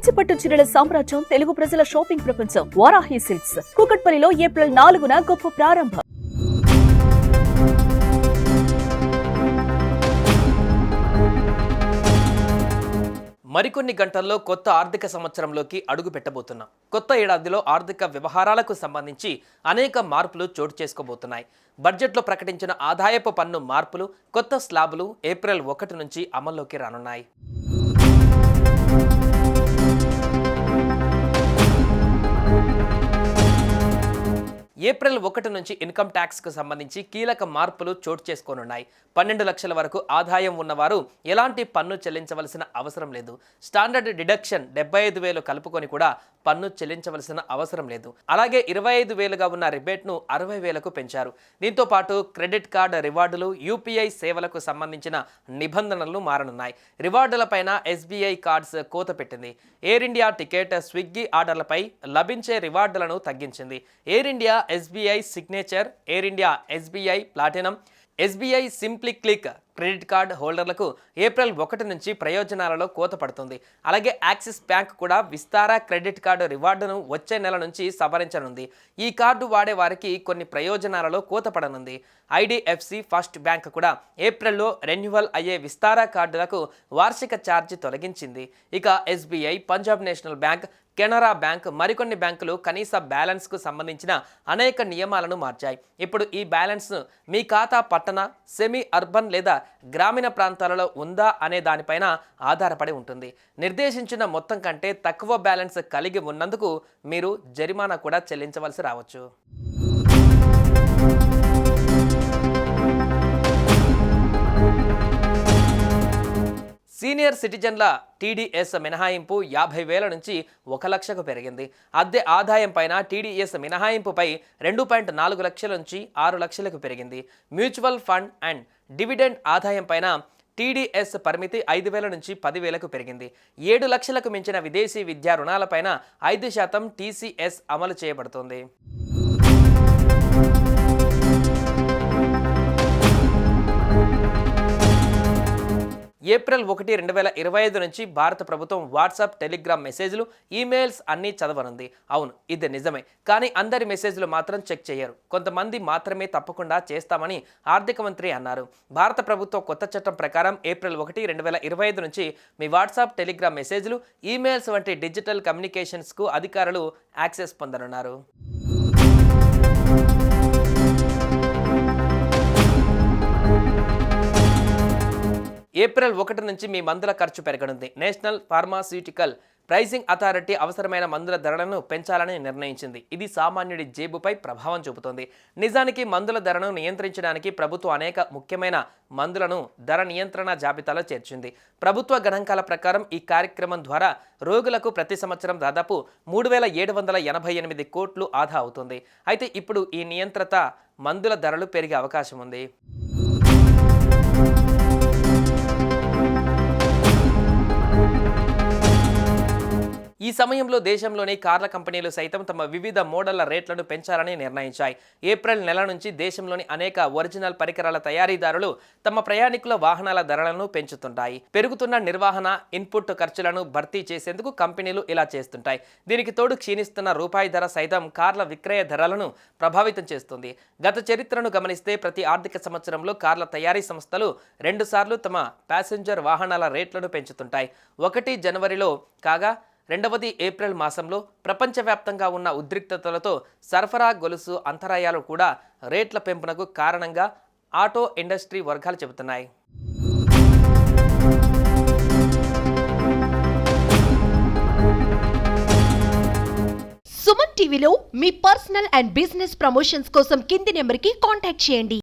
కంచిపట్టు చీరల సామ్రాజ్యం తెలుగు ప్రజల షాపింగ్ ప్రపంచం వారాహి సిల్క్స్ కూకట్పల్లిలో ఏప్రిల్ 4న గొప్ప ప్రారంభం. మరికొన్ని గంటల్లో కొత్త ఆర్థిక సంవత్సరంలోకి అడుగు పెట్టబోతున్నాం. కొత్త ఏడాదిలో ఆర్థిక వ్యవహారాలకు సంబంధించి అనేక మార్పులు చోటు చేసుకోబోతున్నాయి. బడ్జెట్లో ప్రకటించిన ఆదాయపు పన్ను మార్పులు, కొత్త స్లాబులు ఏప్రిల్ 1 నుంచి అమల్లోకి రానున్నాయి. ఏప్రిల్ 1 నుంచి ఇన్కమ్ ట్యాక్స్కు సంబంధించి కీలక మార్పులు చోటు చేసుకోనున్నాయి. 12 లక్షల వరకు ఆదాయం ఉన్నవారు ఎలాంటి పన్ను చెల్లించవలసిన అవసరం లేదు. స్టాండర్డ్ డిడక్షన్ 75,000 కలుపుకొని కూడా పన్ను చెల్లించవలసిన అవసరం లేదు. అలాగే 25,000గా ఉన్న రిబేట్ను 60,000కు పెంచారు. దీంతో పాటు క్రెడిట్ కార్డ్ రివార్డులు, యూపీఐ సేవలకు సంబంధించిన నిబంధనలు మారనున్నాయి. రివార్డులపైన ఎస్బీఐ కార్డ్స్ కోత పెట్టింది. ఎయిర్ ఇండియా టికెట్, స్విగ్గీ ఆర్డర్లపై లభించే రివార్డులను తగ్గించింది. Air India SBI signature, Air India SBI platinum, SBI simply click credit card హోల్డర్లకు ఏప్రిల్ 1 నుంచి ప్రయోజనాలలో కోత పడుతుంది. అలాగే యాక్సిస్ బ్యాంక్ కూడా విస్తార క్రెడిట్ కార్డు రివార్డును వచ్చే నెల నుంచి సవరించనుంది. ఈ కార్డు వాడే వారికి కొన్ని ప్రయోజనాలలో కోత పడనుంది. ఐడిఎఫ్సి ఫస్ట్ బ్యాంక్ కూడా ఏప్రిల్లో రెన్యువల్ అయ్యే విస్తార కార్డులకు వార్షిక ఛార్జీ తొలగించింది. ఇక SBI, Punjab national bank, Canara bank, మరికొన్ని బ్యాంకులు కనీస బ్యాలెన్స్కు సంబంధించిన అనేక నియమాలను మార్చాయి. ఇప్పుడు ఈ బ్యాలెన్స్ మీ ఖాతా పట్టణ, సెమీ అర్బన్ లేదా గ్రామీణ ప్రాంతాలలో ఉందా అనే దానిపైన ఆధారపడి ఉంటుంది. నిర్దేశించిన మొత్తం కంటే తక్కువ బ్యాలెన్స్ కలిగి ఉన్నందుకు మీరు జరిమానా కూడా చెల్లించవలసి రావచ్చు. సీనియర్ సిటిజన్ల టీడీఎస్ మినహాయింపు 50,000 నుంచి 1 లక్షకు పెరిగింది. అద్దె ఆదాయం పైన టీడీఎస్ మినహాయింపుపై 2.4 లక్షల నుంచి 6 లక్షలకు పెరిగింది. మ్యూచువల్ ఫండ్ అండ్ డివిడెండ్ ఆదాయం పైన టీడీఎస్ పరిమితి 5,000 నుంచి 10,000కు పెరిగింది. 7 లక్షలకు మించిన విదేశీ విద్యా రుణాలపైన 5% టీసీఎస్ అమలు చేయబడుతుంది. ఏప్రిల్ 1, 2025 నుంచి భారత ప్రభుత్వం వాట్సాప్, టెలిగ్రామ్ మెసేజ్లు, ఈమెయిల్స్ అన్నీ చదవనుంది. అవును, ఇది నిజమే. కానీ అందరి మెసేజ్లు మాత్రం చెక్ చేయరు. కొంతమంది మాత్రమే తప్పకుండా చేస్తామని ఆర్థిక మంత్రి అన్నారు. భారత ప్రభుత్వ కొత్త చట్టం ప్రకారం ఏప్రిల్ 1, 2025 నుంచి మీ వాట్సాప్, టెలిగ్రామ్ మెసేజ్లు, ఈమెయిల్స్ వంటి డిజిటల్ కమ్యూనికేషన్స్కు అధికారులు యాక్సెస్ పొందనున్నారు. ఏప్రిల్ 1 నుంచి మీ మందుల ఖర్చు పెరగనుంది. నేషనల్ ఫార్మాస్యూటికల్ ప్రైసింగ్ అథారిటీ అవసరమైన మందుల ధరలను పెంచాలని నిర్ణయించింది. ఇది సామాన్యుడి జేబుపై ప్రభావం చూపుతుంది. నిజానికి మందుల ధరను నియంత్రించడానికి ప్రభుత్వం అనేక ముఖ్యమైన మందులను ధర నియంత్రణ జాబితాలో చేర్చింది. ప్రభుత్వ గణాంకాల ప్రకారం ఈ కార్యక్రమం ద్వారా రోగులకు ప్రతి సంవత్సరం దాదాపు 3,788 కోట్లు ఆదా అవుతుంది. అయితే ఇప్పుడు ఈ నియంత్రిత మందుల ధరలు పెరిగే అవకాశం ఉంది. ఈ సమయంలో దేశంలోని కార్ల కంపెనీలు సైతం తమ వివిధ మోడళ్ల రేట్లను పెంచాలని నిర్ణయించాయి. ఏప్రిల్ నెల నుంచి దేశంలోని అనేక ఒరిజినల్ పరికరాల తయారీదారులు తమ ప్రయాణికుల వాహనాల ధరలను పెంచుతుంటాయి. పెరుగుతున్న నిర్వహణ, ఇన్పుట్ ఖర్చులను భర్తీ చేసేందుకు కంపెనీలు ఇలా చేస్తుంటాయి. దీనికి తోడు క్షీణిస్తున్న రూపాయి ధర సైతం కార్ల విక్రయ ధరలను ప్రభావితం చేస్తుంది. గత చరిత్రను గమనిస్తే ప్రతి ఆర్థిక సంవత్సరంలో కార్ల తయారీ సంస్థలు 2 సార్లు తమ ప్యాసింజర్ వాహనాల రేట్లను పెంచుతుంటాయి. 1 జనవరిలో కాగా, రెండవది ఏప్రిల్ మాసంలో. ప్రపంచవ్యాప్తంగా ఉన్న ఉద్రిక్తతలతో సరఫరా గొలుసు అంతరాయాలు కూడా రేట్ల పెంపునకు కారణంగా ఆటో ఇండస్ట్రీ వర్గాలు చెబుతున్నాయి. సుమన్ టీవీలో మీ పర్సనల్ అండ్ బిజినెస్ ప్రమోషన్స్ కోసం కింది నెంబర్కి కాంటాక్ట్ చేయండి.